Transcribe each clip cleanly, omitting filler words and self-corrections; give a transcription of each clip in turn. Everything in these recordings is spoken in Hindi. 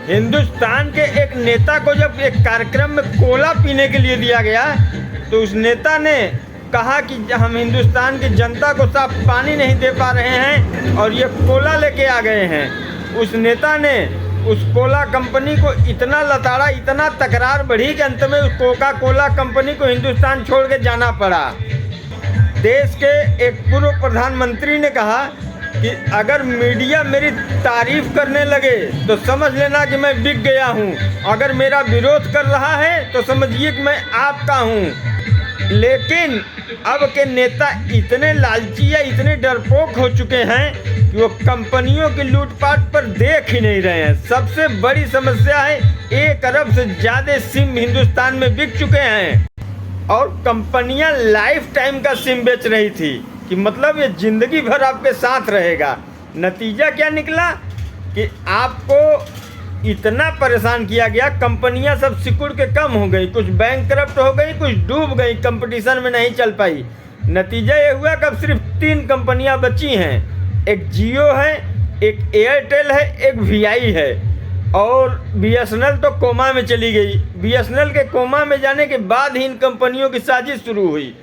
हिंदुस्तान के एक नेता को जब एक कार्यक्रम में कोला पीने के लिए दिया गया तो उस नेता ने कहा कि हम हिंदुस्तान की जनता को साफ पानी नहीं दे पा रहे हैं और ये कोला लेके आ गए हैं। उस नेता ने उस कोला कंपनी को इतना लताड़ा, इतना तकरार बढ़ी कि अंत में उस कोका कोला कंपनी को हिंदुस्तान छोड़ के जाना पड़ा। देश के एक पूर्व प्रधानमंत्री ने कहा कि अगर मीडिया मेरी तारीफ करने लगे तो समझ लेना कि मैं बिक गया हूँ, अगर मेरा विरोध कर रहा है तो समझिए कि मैं आपका हूँ। लेकिन अब के नेता इतने लालची या इतने डरपोक हो चुके हैं कि वो कंपनियों की लूटपाट पर देख ही नहीं रहे हैं। सबसे बड़ी समस्या है 1 अरब से ज़्यादा सिम हिंदुस्तान में बिक चुके हैं और कंपनियां लाइफ टाइम का सिम बेच रही थी कि मतलब ये ज़िंदगी भर आपके साथ रहेगा। नतीजा क्या निकला कि आपको इतना परेशान किया गया, कंपनियां सब सिकुड़ के कम हो गई, कुछ बैंक करप्ट हो गई, कुछ डूब गई, कंपटीशन में नहीं चल पाई। नतीजा ये हुआ कि अब सिर्फ 3 कंपनियां बची हैं, एक जियो है, एक एयरटेल है, एक वीआई है और बीएसएनएल तो कोमा में चली गई। बीएसएनएल के कोमा में जाने के बाद ही इन कंपनियों की साजिश शुरू हुई।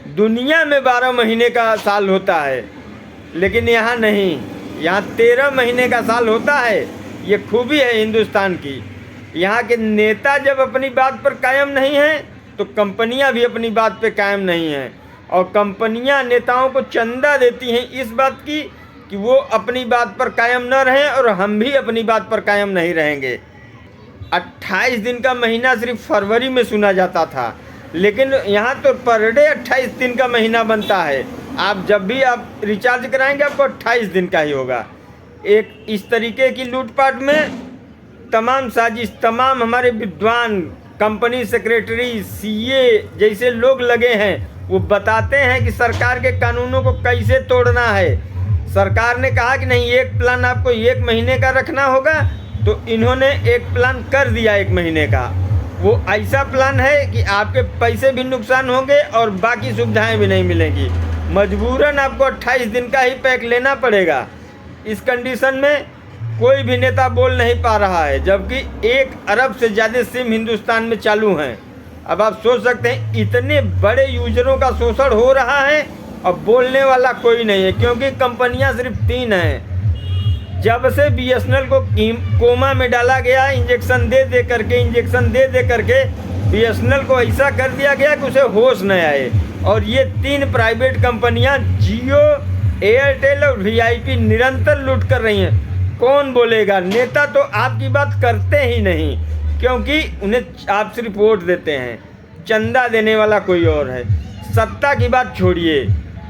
दुनिया में 12 महीने का साल होता है लेकिन यहाँ नहीं, यहाँ 13 महीने का साल होता है। ये खूबी है हिंदुस्तान की। यहाँ के नेता जब अपनी बात पर कायम नहीं हैं तो कंपनियाँ भी अपनी बात पर कायम नहीं हैं और कंपनियाँ नेताओं को चंदा देती हैं इस बात की कि वो अपनी बात पर कायम न रहें और हम भी अपनी बात पर कायम नहीं रहेंगे। 28 दिन का महीना सिर्फ फरवरी में सुना जाता था लेकिन यहाँ तो पर डे 28 दिन का महीना बनता है। आप जब भी आप रिचार्ज कराएंगे आपको 28 दिन का ही होगा। एक इस तरीके की लूटपाट में तमाम साजिश, तमाम हमारे विद्वान, कंपनी सेक्रेटरी, सीए जैसे लोग लगे हैं। वो बताते हैं कि सरकार के कानूनों को कैसे तोड़ना है। सरकार ने कहा कि नहीं, एक प्लान आपको 1 महीने का रखना होगा तो इन्होंने एक प्लान कर दिया 1 महीने का। वो ऐसा प्लान है कि आपके पैसे भी नुकसान होंगे और बाकी सुविधाएं भी नहीं मिलेंगी। मजबूरन आपको 28 दिन का ही पैक लेना पड़ेगा। इस कंडीशन में कोई भी नेता बोल नहीं पा रहा है जबकि 1 अरब से ज़्यादा सिम हिंदुस्तान में चालू हैं। अब आप सोच सकते हैं इतने बड़े यूजरों का शोषण हो रहा है और बोलने वाला कोई नहीं है क्योंकि कंपनियां सिर्फ 3 हैं। जब से बीएसएनएल को कोमा में डाला गया, इंजेक्शन दे करके बीएसएनएल को ऐसा कर दिया गया कि उसे होश न आए और ये 3 प्राइवेट कंपनियां जियो, एयरटेल और वीआईपी निरंतर लूट कर रही हैं। कौन बोलेगा? नेता तो आपकी बात करते ही नहीं क्योंकि उन्हें आप सिर्फ वोट देते हैं, चंदा देने वाला कोई और है। सत्ता की बात छोड़िए,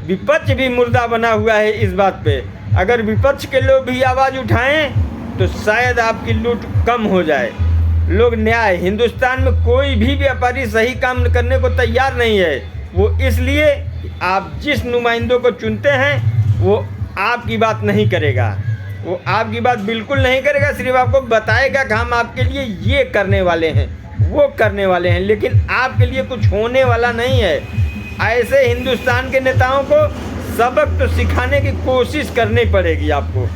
विपक्ष भी मुर्दा बना हुआ है इस बात पे। अगर विपक्ष के लोग भी आवाज़ उठाएं तो शायद आपकी लूट कम हो जाए। लोग न्याय, हिंदुस्तान में कोई भी व्यापारी सही काम करने को तैयार नहीं है। वो इसलिए आप जिस नुमाइंदों को चुनते हैं वो आपकी बात नहीं करेगा, वो आपकी बात बिल्कुल नहीं करेगा। सिर्फ आपको बताएगा कि हम आपके लिए ये करने वाले हैं, वो करने वाले हैं, लेकिन आपके लिए कुछ होने वाला नहीं है। ऐसे हिंदुस्तान के नेताओं को सबक तो सिखाने की कोशिश करनी पड़ेगी आपको।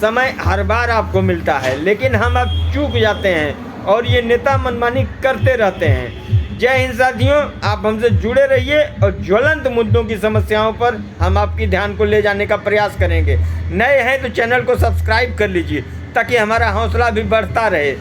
समय हर बार आपको मिलता है लेकिन हम अब चूक जाते हैं और ये नेता मनमानी करते रहते हैं। जय हिंद साथियों, आप हमसे जुड़े रहिए और ज्वलंत मुद्दों की समस्याओं पर हम आपकी ध्यान को ले जाने का प्रयास करेंगे। नए हैं तो चैनल को सब्सक्राइब कर लीजिए ताकि हमारा हौसला भी बढ़ता रहे।